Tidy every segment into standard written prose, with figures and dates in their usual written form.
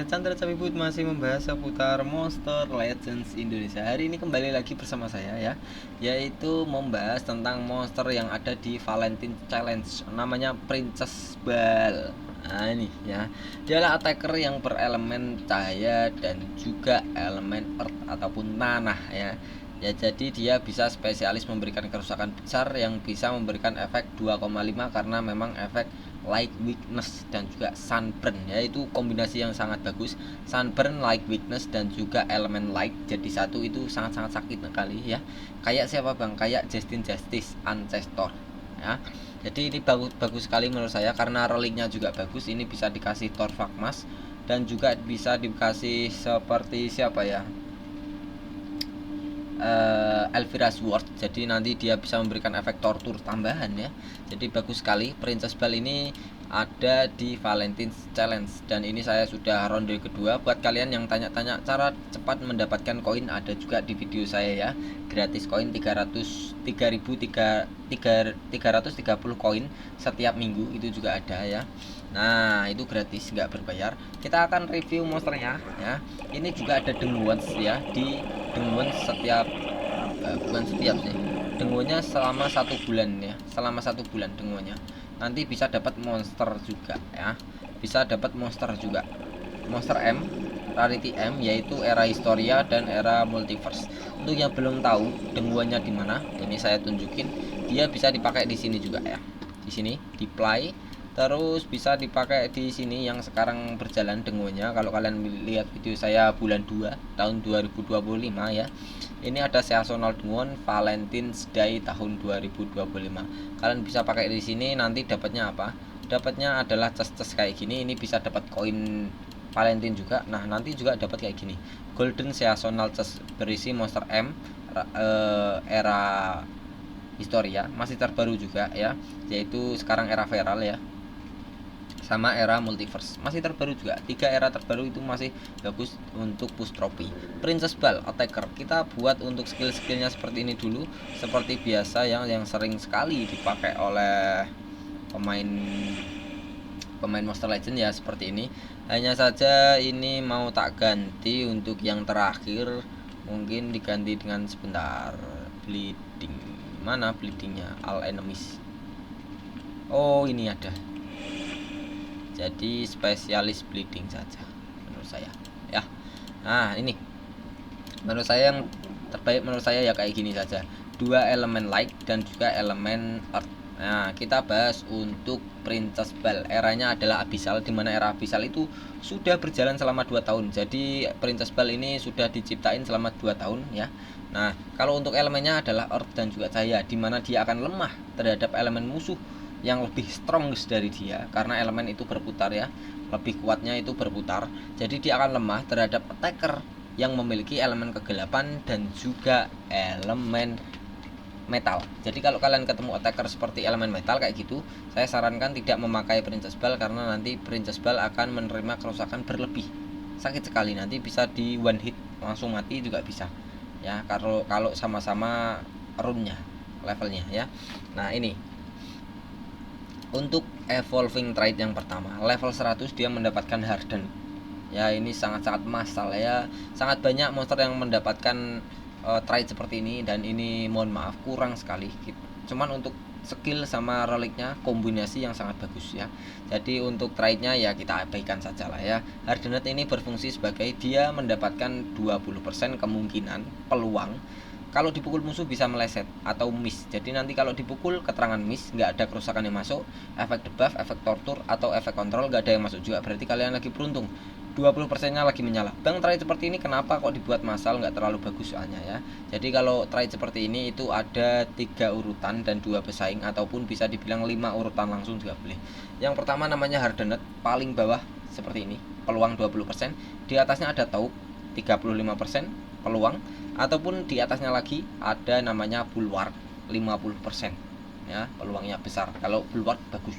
Chandra Cabibut masih membahas seputar Monster Legends Indonesia. Hari ini kembali lagi bersama saya ya, yaitu membahas tentang monster yang ada di Valentine Challenge. Namanya Princess Bal. Nah ini ya, dialah attacker yang berelemen cahaya dan juga elemen earth ataupun tanah ya. Ya, jadi dia bisa spesialis memberikan kerusakan besar yang bisa memberikan efek 2,5 karena memang efek light weakness dan juga sunburn, yaitu kombinasi yang sangat bagus. Sunburn, light weakness dan juga elemen light jadi satu, itu sangat-sangat sakit sekali ya. Kayak siapa bang? Kayak Justin Justice Ancestor ya. Jadi ini bagus sekali menurut saya karena rollingnya juga bagus. Ini bisa dikasih Thor Vakmas dan juga bisa dikasih seperti siapa ya, Elvira Sword. Jadi nanti dia bisa memberikan efek tortur tambahan ya. Jadi bagus sekali. Princess Bal ini ada di Valentine's Challenge dan ini saya sudah ronde kedua. Buat kalian yang tanya-tanya cara cepat mendapatkan koin, ada juga di video saya ya. Gratis koin 330 koin setiap minggu, itu juga ada ya. Nah itu gratis, nggak berbayar. Kita akan review monsternya ya. Ini juga ada Dengwons ya. Di Dengwons setiap bukan setiap sih, Dengwonnya selama 1 bulan ya. Selama 1 bulan Dengwonnya nanti bisa dapat monster juga ya. Bisa dapat monster juga, monster M, rarity M, yaitu era Historia dan era Multiverse. Untuk yang belum tahu Dengwonnya di mana, ini saya tunjukin. Dia bisa dipakai di sini juga ya. Di sini di play. Terus bisa dipakai di sini yang sekarang berjalan Dengwonnya. Kalau kalian lihat video saya bulan 2 tahun 2025 ya. Ini ada seasonal Dengwon Valentine's Day tahun 2025. Kalian bisa pakai di sini, nanti dapatnya apa? Dapatnya adalah ces-ces kayak gini. Ini bisa dapat koin Valentine juga. Nah, nanti juga dapat kayak gini. Golden Seasonal Ces berisi monster M era Historia, masih terbaru juga ya. Yaitu sekarang era Feral ya. Sama era Multiverse masih terbaru juga. 3 era terbaru itu masih bagus untuk push trophy. Princess Bal attacker kita buat untuk skill-skillnya seperti ini dulu, seperti biasa yang sering sekali dipakai oleh pemain Monster Legend ya, seperti ini. Hanya saja ini mau tak ganti untuk yang terakhir, mungkin diganti dengan sebentar bleeding. Mana bleedingnya? All enemies. Oh ini ada. Jadi spesialis bleeding saja menurut saya ya. Nah ini menurut saya yang terbaik, menurut saya ya kayak gini saja. 2 elemen light dan juga elemen earth. Nah kita bahas untuk Princess Bal. Eranya adalah Abyssal, dimana era Abyssal itu sudah berjalan selama 2 tahun. Jadi Princess Bal ini sudah diciptain selama 2 tahun ya. Nah kalau untuk elemennya adalah earth dan juga cahaya, dimana dia akan lemah terhadap elemen musuh yang lebih strongest dari dia karena elemen itu berputar ya. Lebih kuatnya itu berputar. Jadi dia akan lemah terhadap attacker yang memiliki elemen kegelapan dan juga elemen metal. Jadi kalau kalian ketemu attacker seperti elemen metal kayak gitu, saya sarankan tidak memakai Princess Bal karena nanti Princess Bal akan menerima kerusakan berlebih. Sakit sekali, nanti bisa di one hit langsung mati juga bisa ya, kalau sama-sama runnya, levelnya ya. Nah ini untuk evolving trait yang pertama, level 100 dia mendapatkan harden. Ya ini sangat-sangat massal ya. Sangat banyak monster yang mendapatkan trait seperti ini, dan ini mohon maaf kurang sekali. Cuman untuk skill sama reliknya kombinasi yang sangat bagus ya. Jadi untuk traitnya ya kita abaikan saja lah ya. Hardened ini berfungsi sebagai dia mendapatkan 20% kemungkinan peluang kalau dipukul musuh bisa meleset atau miss. Jadi nanti kalau dipukul keterangan miss, nggak ada kerusakan yang masuk, efek debuff, efek tortur atau efek kontrol nggak ada yang masuk juga. Berarti kalian lagi beruntung, 20% nya lagi menyala. Bang, trait seperti ini kenapa kok dibuat massal, nggak terlalu bagus soalnya ya. Jadi kalau trait seperti ini itu ada 3 urutan dan 2 pesaing, ataupun bisa dibilang 5 urutan langsung juga boleh. Yang pertama namanya Hardened, paling bawah seperti ini, peluang 20%. Di atasnya ada Taup, 35% peluang, ataupun di atasnya lagi ada namanya Bulwark, 50% ya, peluangnya besar. Kalau Bulwark bagus.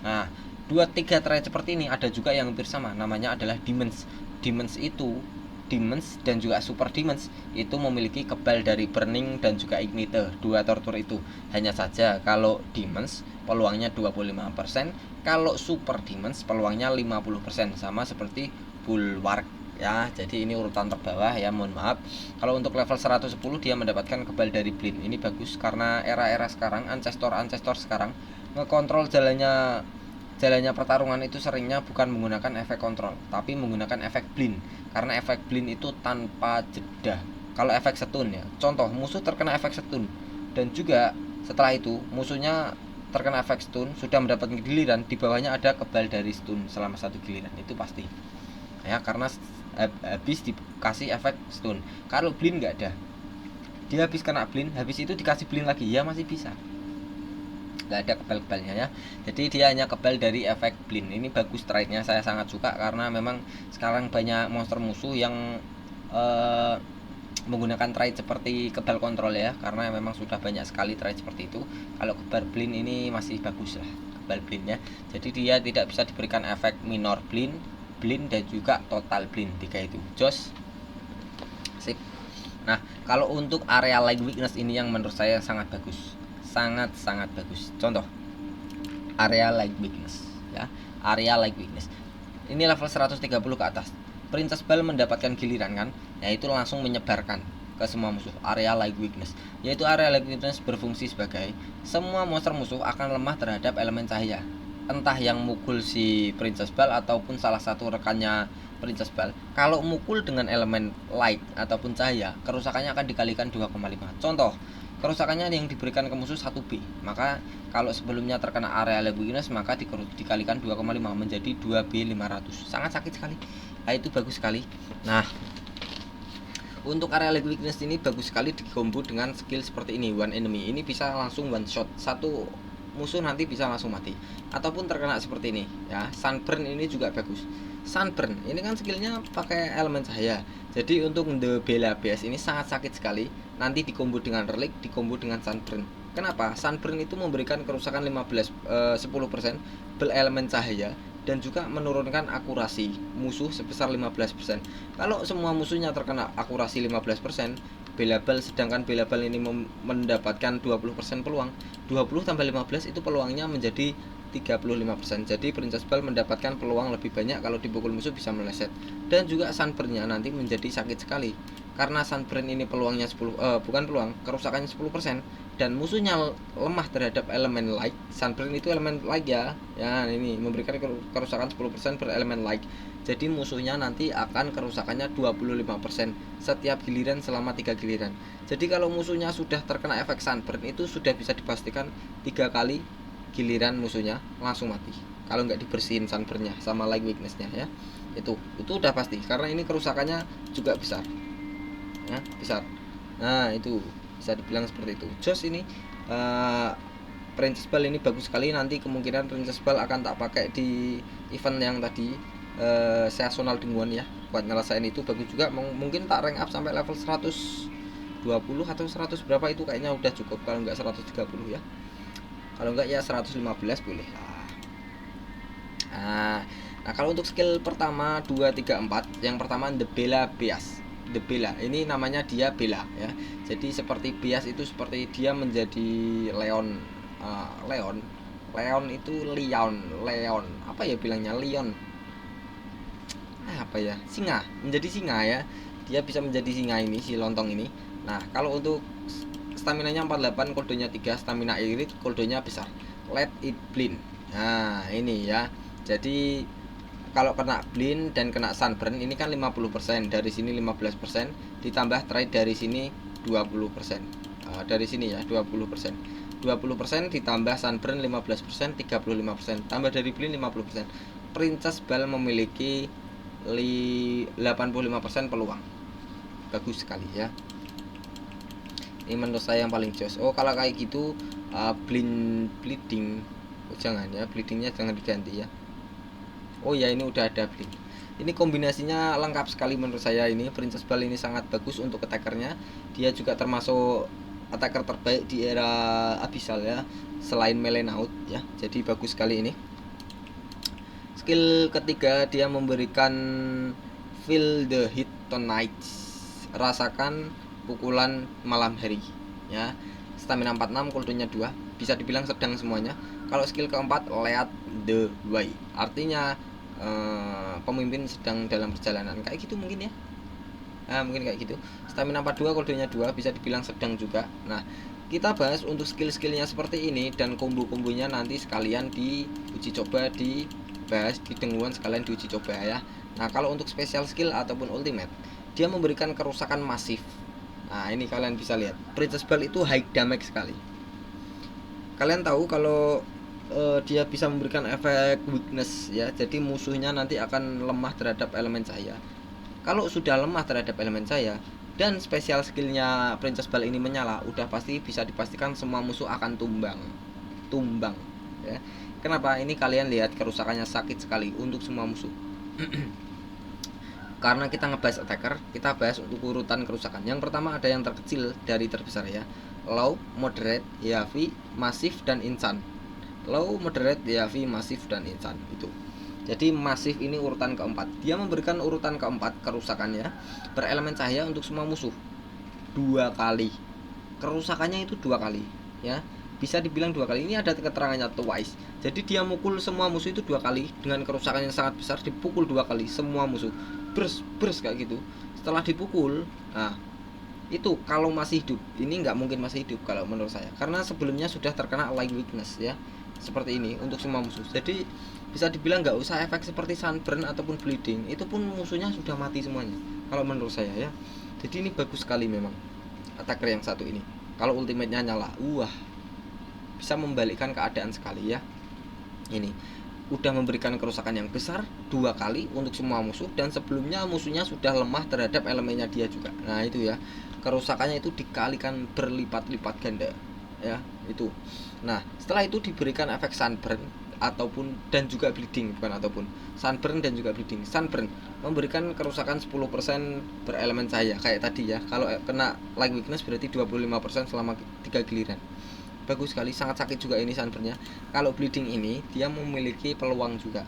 Nah 2-3 trait seperti ini ada juga yang hampir sama, namanya adalah Demons. Demons dan juga Super Demons itu memiliki kebal dari Burning dan juga Ignite, 2 tortur itu. Hanya saja kalau Demons peluangnya 25%, kalau Super Demons peluangnya 50%, sama seperti Bulwark ya. Jadi ini urutan terbawah ya, mohon maaf. Kalau untuk level 110 dia mendapatkan kebal dari Blind. Ini bagus karena era-era sekarang, ancestor sekarang ngekontrol jalannya pertarungan itu seringnya bukan menggunakan efek kontrol, tapi menggunakan efek Blind. Karena efek Blind itu tanpa jeda. Kalau efek stun ya, contoh musuh terkena efek stun dan juga setelah itu musuhnya terkena efek stun, sudah mendapatkan giliran, di bawahnya ada kebal dari stun selama 1 giliran, itu pasti ya, karena habis dikasih efek stun. Kalau Blind nggak ada, dia habis kena Blind, habis itu dikasih Blind lagi ya masih bisa, nggak ada kebal-kebalnya ya. Jadi dia hanya kebal dari efek Blind. Ini bagus trade-nya, saya sangat suka karena memang sekarang banyak monster musuh yang menggunakan trade seperti kebal kontrol ya, karena memang sudah banyak sekali trade seperti itu. Kalau kebal Blind ini masih bagus lah kebal Blind ya. Jadi dia tidak bisa diberikan efek minor Blind dan juga total Blind, 3 itu jos. Sip. Nah, kalau untuk area light weakness ini yang menurut saya sangat bagus, sangat bagus. Contoh area light weakness ya, area light weakness ini level 130 ke atas. Princess Bell mendapatkan giliran kan, yaitu langsung menyebarkan ke semua musuh area light weakness. Yaitu area light weakness berfungsi sebagai semua monster musuh akan lemah terhadap elemen cahaya. Entah yang mukul si Princess Bell ataupun salah satu rekannya Princess Bell, kalau mukul dengan elemen light ataupun cahaya, kerusakannya akan dikalikan 2,5. Contoh, kerusakannya yang diberikan ke musuh 1B, maka kalau sebelumnya terkena area light weakness maka dikalikan 2,5 menjadi 2B 500. Sangat sakit sekali. Nah, itu bagus sekali. Nah, untuk area light weakness ini bagus sekali dikombo dengan skill seperti ini, one enemy. Ini bisa langsung one shot, satu musuh nanti bisa langsung mati. Ataupun terkena seperti ini ya. Sunburn ini juga bagus. Sunburn ini kan skillnya pakai elemen cahaya. Jadi untuk The Bella Beast ini sangat sakit sekali. Nanti dikombo dengan Relic, dikombo dengan Sunburn. Kenapa? Sunburn itu memberikan kerusakan 10% berelemen cahaya dan juga menurunkan akurasi musuh sebesar 15%. Kalau semua musuhnya terkena akurasi 15%, Bella Bell, sedangkan Bella Bell ini mendapatkan 20% peluang, 20 tambah 15 itu peluangnya menjadi 35%. Jadi Princess Bell mendapatkan peluang lebih banyak kalau dipukul musuh bisa meleset. Dan juga Sunburn-nya nanti menjadi sakit sekali. Karena Sunburn ini peluangnya bukan peluang, kerusakannya 10% dan musuhnya lemah terhadap elemen light. Sunburn itu elemen light ya. Ya, ini memberikan kerusakan 10% per elemen light. Jadi musuhnya nanti akan kerusakannya 25% setiap giliran selama 3 giliran. Jadi kalau musuhnya sudah terkena efek Sunburn itu sudah bisa dipastikan 3 kali giliran musuhnya langsung mati. Kalau nggak dibersihin Sunburn-nya sama light weakness-nya ya. Itu udah pasti karena ini kerusakannya juga besar. Ya, besar. Nah, itu bisa dibilang seperti itu. Jos ini Princess Bell ini bagus sekali. Nanti kemungkinan Princess Bell akan tak pakai di event yang tadi seasonal denguan ya. Buat ngerasain itu bagus juga. Mungkin tak rank up sampai level 120 atau 100 berapa itu kayaknya udah cukup. Kalau nggak 130 ya. Kalau enggak ya 115 boleh lah. Nah, kalau untuk skill pertama 2, 3, 4, yang pertama The Bella Beast. The Bella ini namanya dia Bella ya. Jadi seperti Beast itu seperti dia menjadi Leon. Leon itu Leon. Apa ya bilangnya? Leon. Apa ya? Singa. Menjadi singa ya. Dia bisa menjadi singa ini si lontong ini. Nah, kalau untuk stamina-nya 48, koldenya 3, stamina irit, koldenya besar. Let it blind. Nah, ini ya. Jadi kalau kena blind dan kena sunburn ini kan 50%, dari sini 15%, ditambah trade dari sini 20%. Dari sini ya 20%. 20% ditambah sunburn 15%, 35%, tambah dari blind 50%. Princess Bell memiliki 85% peluang. Bagus sekali ya. Ini menurut saya yang paling jos. Oh, kalau kayak gitu bleeding jangan ya, bleedingnya jangan diganti ya. Oh ya, ini udah ada bleed. Ini kombinasinya lengkap sekali menurut saya. Ini Princess Bell ini sangat bagus untuk attackernya. Dia juga termasuk attacker terbaik di era Abyssal ya, selain Melenaut ya. Jadi bagus sekali ini. Skill ketiga dia memberikan Feel the Heat Tonight. Rasakan pukulan malam hari ya. Stamina 46, koldenya 2, bisa dibilang sedang semuanya. Kalau skill keempat Lead the Way, artinya pemimpin sedang dalam perjalanan, kayak gitu mungkin ya. Nah, mungkin kayak gitu. Stamina 42 kodenya 2, bisa dibilang sedang juga. Nah, kita bahas untuk skill-skillnya seperti ini dan combo-kombonya nanti sekalian diuji coba, dibahas di denguan sekalian diuji coba ya. Nah, kalau untuk special skill ataupun ultimate, dia memberikan kerusakan masif. Nah, ini kalian bisa lihat, Princess Ball itu high damage sekali. Kalian tahu kalau dia bisa memberikan efek weakness ya, jadi musuhnya nanti akan lemah terhadap elemen cahaya. Kalau sudah lemah terhadap elemen cahaya dan spesial skillnya Princess Ball ini menyala, udah pasti bisa dipastikan semua musuh akan tumbang ya. Kenapa? Ini kalian lihat kerusakannya sakit sekali untuk semua musuh. Karena kita ngebahas attacker, kita bahas untuk urutan kerusakan. Yang pertama ada yang terkecil dari terbesar ya, low, moderate, heavy, masif, dan instant. Low, moderate, heavy, masif, dan instant itu. Jadi masif ini urutan keempat. Dia memberikan urutan keempat kerusakannya berelemen cahaya untuk semua musuh 2 kali. Kerusakannya itu 2 kali ya. Bisa dibilang 2 kali. Ini ada keterangannya twice. Jadi dia mukul semua musuh itu 2 kali dengan kerusakan yang sangat besar, dipukul 2 kali semua musuh. Bers kayak gitu. Setelah dipukul, nah itu kalau masih hidup, ini nggak mungkin masih hidup kalau menurut saya, karena sebelumnya sudah terkena light weakness ya, seperti ini untuk semua musuh. Jadi bisa dibilang nggak usah efek seperti sunburn ataupun bleeding, itu pun musuhnya sudah mati semuanya kalau menurut saya ya. Jadi ini bagus sekali memang attacker yang satu ini. Kalau ultimate-nya nyala, bisa membalikkan keadaan sekali ya. Ini udah memberikan kerusakan yang besar 2 kali untuk semua musuh, dan sebelumnya musuhnya sudah lemah terhadap elemennya dia juga. Nah itu ya, kerusakannya itu dikalikan berlipat-lipat ganda ya itu. Nah setelah itu diberikan efek sunburn ataupun dan juga bleeding, bukan ataupun, sunburn dan juga bleeding. Sunburn memberikan kerusakan 10% berelemen cahaya kayak tadi ya. Kalau kena light weakness berarti 25% selama 3 giliran. Bagus sekali, sangat sakit juga ini sunburnnya. Kalau bleeding ini dia memiliki peluang juga,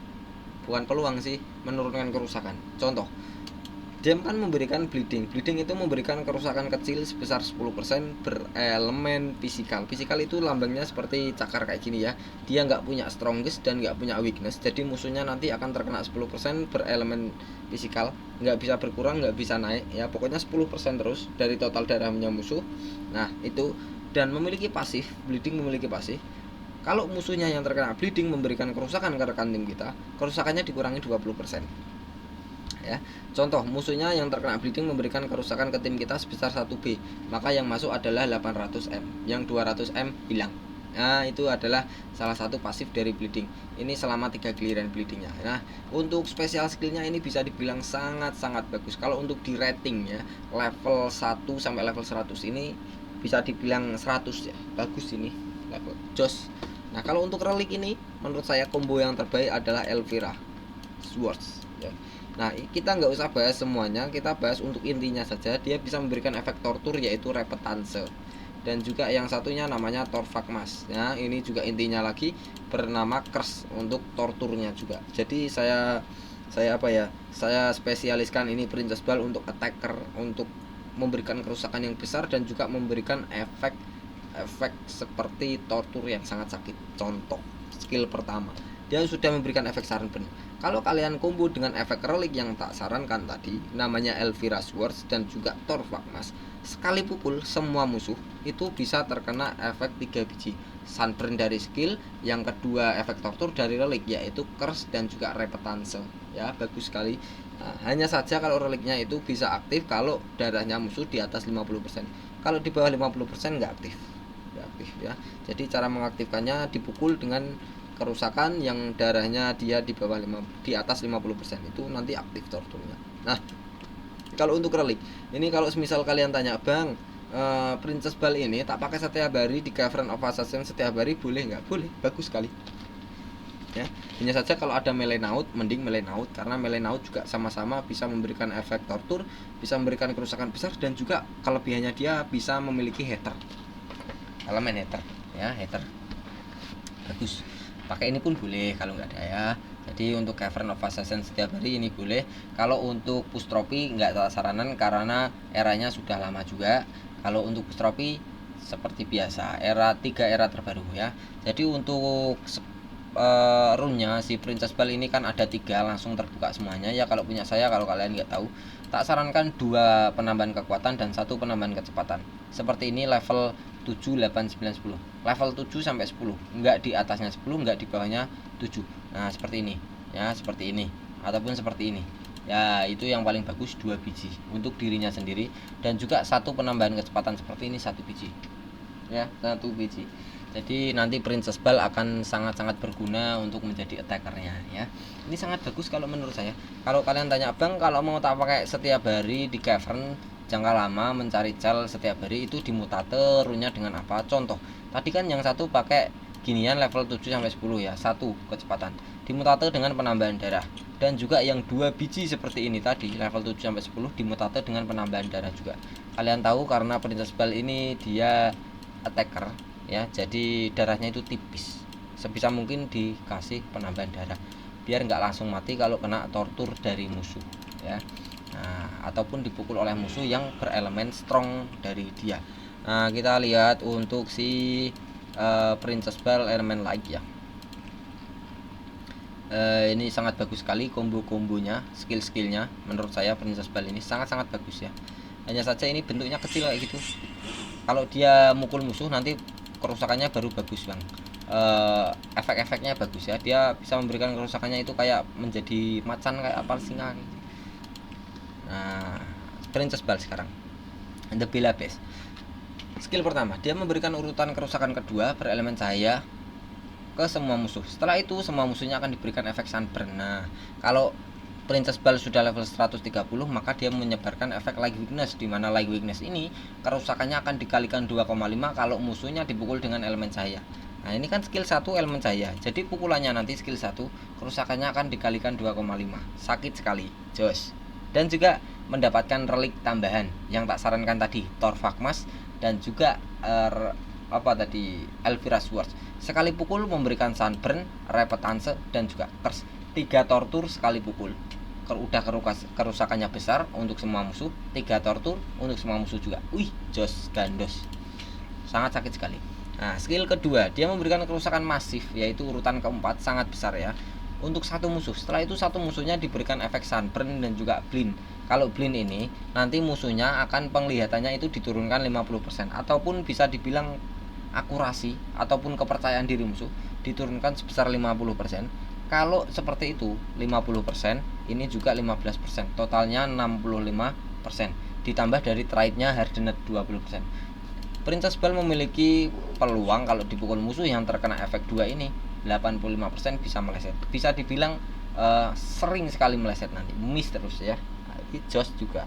bukan peluang sih, menurunkan kerusakan. Contoh, dia kan memberikan bleeding itu memberikan kerusakan kecil sebesar 10% berelemen fisikal. Fisikal itu lambangnya seperti cakar kayak gini ya. Dia nggak punya strongest dan nggak punya weakness, jadi musuhnya nanti akan terkena 10% berelemen fisikal, nggak bisa berkurang, nggak bisa naik ya, pokoknya 10% terus dari total darahnya musuh. Nah itu, dan memiliki pasif, bleeding memiliki pasif. Kalau musuhnya yang terkena bleeding memberikan kerusakan ke rekan tim kita, kerusakannya dikurangi 20% ya. Contoh, musuhnya yang terkena bleeding memberikan kerusakan ke tim kita sebesar 1B, maka yang masuk adalah 800M, yang 200M hilang. Nah itu adalah salah satu pasif dari bleeding ini selama 3 giliran bleedingnya. Nah untuk special skillnya ini bisa dibilang sangat-sangat bagus. Kalau untuk di rating ya, level 1 sampai level 100 ini bisa dibilang 100 ya, bagus ini level jos. Nah kalau untuk relik ini menurut saya combo yang terbaik adalah Elvira Swords ya. Nah kita nggak usah bahas semuanya, kita bahas untuk intinya saja. Dia bisa memberikan efek tortur yaitu repetance, dan juga yang satunya namanya Torvakmas ya. Ini juga intinya lagi bernama Curse untuk torturnya juga. Jadi saya spesialiskan ini Princess Ball untuk attacker, untuk memberikan kerusakan yang besar dan juga memberikan efek seperti tortur yang sangat sakit. Contoh, skill pertama, dia sudah memberikan efek sunburn. Kalau kalian combo dengan efek relik yang tak sarankan tadi, namanya Elvira Swords dan juga Torvakmas, sekali pukul semua musuh itu bisa terkena efek 3 biji. Sunburn dari skill, yang kedua efek tortur dari relik yaitu Curse dan juga repetance ya, bagus sekali. Nah, hanya saja kalau reliknya itu bisa aktif kalau darahnya musuh di atas 50%. Kalau di bawah 50% nggak aktif ya. Jadi cara mengaktifkannya dipukul dengan kerusakan yang darahnya dia di bawah di atas 50%, itu nanti aktif torturnya. Nah kalau untuk relik ini, kalau misal kalian tanya, bang, Princess Ball ini tak pakai setiap hari di Cavern of Assassin setiap hari boleh nggak? Boleh, bagus sekali ya. Hanya saja kalau ada Melenaut, mending Melenaut, karena Melenaut juga sama-sama bisa memberikan efek tortur, bisa memberikan kerusakan besar, dan juga kelebihannya dia bisa memiliki hater, elemen hater ya, hater bagus. Pakai ini pun boleh kalau nggak ada ya. Jadi untuk Cavern of Assassin setiap hari ini boleh. Kalau untuk push trophy nggak saranan karena eranya sudah lama juga. Kalau untuk push trophy seperti biasa, era 3 era terbaru ya. Jadi untuk runnya si Princess Bell ini kan ada 3 langsung terbuka semuanya ya. Kalau punya saya, kalau kalian nggak tahu, tak sarankan 2 penambahan kekuatan dan 1 penambahan kecepatan. Seperti ini level 7, 8, 9, 10. Level 7 sampai 10, nggak di atasnya 10, nggak di bawahnya 7. Nah seperti ini ya, seperti ini ataupun seperti ini ya. Itu yang paling bagus 2 biji untuk dirinya sendiri, dan juga 1 penambahan kecepatan seperti ini 1 biji ya, 1 biji. Jadi nanti Princess Bell akan sangat-sangat berguna untuk menjadi attackernya ya. Ini sangat bagus kalau menurut saya. Kalau kalian tanya, Bang, kalau mau tak pakai setiap hari di cavern jangka lama mencari cel setiap hari, itu dimutate runnya dengan apa? Contoh tadi kan yang satu pakai ginian level 7 sampai 10 ya, 1 kecepatan, dimutate dengan penambahan darah. Dan juga yang 2 biji seperti ini tadi level 7 sampai 10 dimutate dengan penambahan darah juga. Kalian tahu karena Princess Bell ini dia attacker ya, jadi darahnya itu tipis. Sebisa mungkin dikasih penambahan darah biar nggak langsung mati kalau kena tortur dari musuh ya. Nah, ataupun dipukul oleh musuh yang berelemen strong dari dia. Nah, kita lihat untuk si Princess Bell elemen light ya. Ini sangat bagus sekali kombo-kombonya, skill-skillnya. Menurut saya Princess Bell ini sangat-sangat bagus ya. Hanya saja ini bentuknya kecil kayak gitu. Kalau dia mukul musuh nanti kerusakannya baru bagus, Bang. Efek-efeknya bagus ya. Dia bisa memberikan kerusakannya itu kayak menjadi macan, kayak apa singa gitu. Nah, Princess Bell sekarang The Bella Base. Skill pertama, dia memberikan urutan kerusakan kedua berelemen cahaya ke semua musuh. Setelah itu semua musuhnya akan diberikan efek sunburn. Nah, kalau Princess Bell sudah level 130, maka dia menyebarkan efek Light Weakness, di mana Light Weakness ini kerusakannya akan dikalikan 2,5 kalau musuhnya dipukul dengan elemen cahaya. Nah, ini kan skill 1 elemen cahaya. Jadi pukulannya nanti skill 1 kerusakannya akan dikalikan 2,5. Sakit sekali, jos. Dan juga mendapatkan relik tambahan yang tak sarankan tadi, Torvagmas dan juga Elvira Swords. Sekali pukul memberikan sunburn, repetance dan juga curse. 3 tortur sekali pukul. Udah kerusakannya besar untuk semua musuh, 3 tortur untuk semua musuh juga. Wih, jos gandos. Sangat sakit sekali. Nah, skill kedua, dia memberikan kerusakan masif, yaitu urutan keempat, sangat besar ya, untuk 1 musuh. Setelah itu 1 musuhnya diberikan efek sunburn dan juga blind. Kalau blind ini nanti musuhnya akan penglihatannya itu diturunkan 50%, ataupun bisa dibilang akurasi ataupun kepercayaan diri musuh diturunkan sebesar 50%. Kalau seperti itu 50%, ini juga 15%, totalnya 65%, ditambah dari trade-nya hardened 20%. Princess Bell memiliki peluang kalau dipukul musuh yang terkena efek 2 ini 85% bisa meleset. Bisa dibilang sering sekali meleset, nanti miss terus ya. Ini jos juga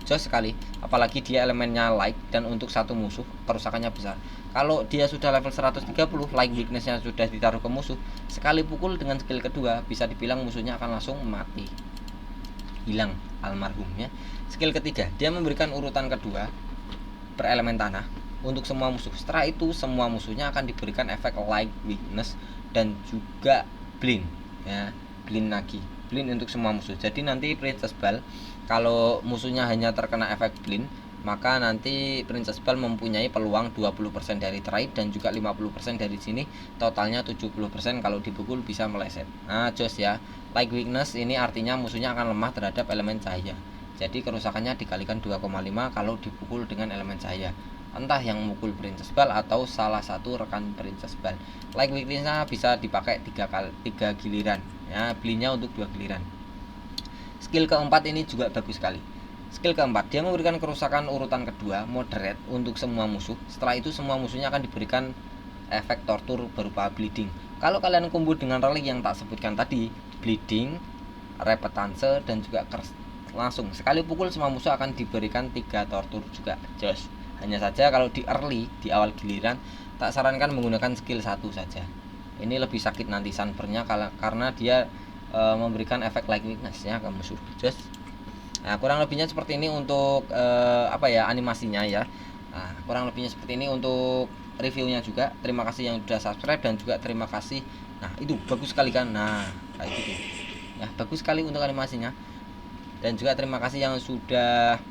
jos sekali, apalagi dia elemennya light dan untuk 1 musuh kerusakannya besar. Kalau dia sudah level 130, light weaknessnya sudah ditaruh ke musuh, sekali pukul dengan skill kedua bisa dibilang musuhnya akan langsung mati, hilang almarhumnya. Skill ketiga, dia memberikan urutan kedua berelemen tanah untuk semua musuh. Setelah itu semua musuhnya akan diberikan efek light weakness dan juga blind ya, blind lagi, blind untuk semua musuh. Jadi nanti Princess Bell kalau musuhnya hanya terkena efek blind, maka nanti Princess Bell mempunyai peluang 20% dari trade dan juga 50% dari sini, totalnya 70% kalau dipukul bisa meleset. Nah, jos ya. Light weakness ini artinya musuhnya akan lemah terhadap elemen cahaya. Jadi kerusakannya dikalikan 2,5 kalau dipukul dengan elemen cahaya. Entah yang mukul Princess Bell atau salah satu rekan Princess Bell. Light weaknessnya bisa dipakai 3 giliran ya, belinya untuk 2 giliran. Skill keempat ini juga bagus sekali. Skill keempat, dia memberikan kerusakan urutan kedua moderate untuk semua musuh. Setelah itu semua musuhnya akan diberikan efek tortur berupa bleeding. Kalau kalian combo dengan relik yang tak sebutkan tadi, bleeding, repetance dan juga curse, langsung sekali pukul semua musuh akan diberikan 3 tortur juga. Jos. Hanya saja kalau di early, di awal giliran, tak sarankan menggunakan skill 1 saja. Ini lebih sakit nanti sunburn-nya karena dia memberikan efek light weakness-nya ke musuh. Just. Nah, kurang lebihnya seperti ini untuk animasinya ya. Nah, kurang lebihnya seperti ini untuk reviewnya juga. Terima kasih yang sudah subscribe dan juga terima kasih. Nah, itu bagus sekali kan. Nah, kayak gitu. Ya, bagus sekali untuk animasinya. Dan juga terima kasih yang sudah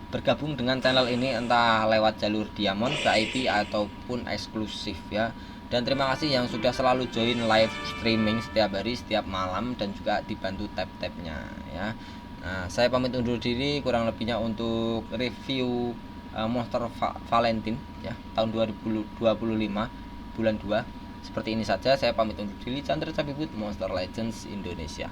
bergabung dengan channel ini entah lewat jalur diamond, VIP ataupun eksklusif ya. Dan terima kasih yang sudah selalu join live streaming setiap hari, setiap malam, dan juga dibantu tab-tabnya ya. Nah, saya pamit undur diri, kurang lebihnya untuk review Monster Valentine ya tahun 2025 bulan 2 seperti ini saja. Saya pamit undur diri. Chandra Cabibut, Monster Legends Indonesia.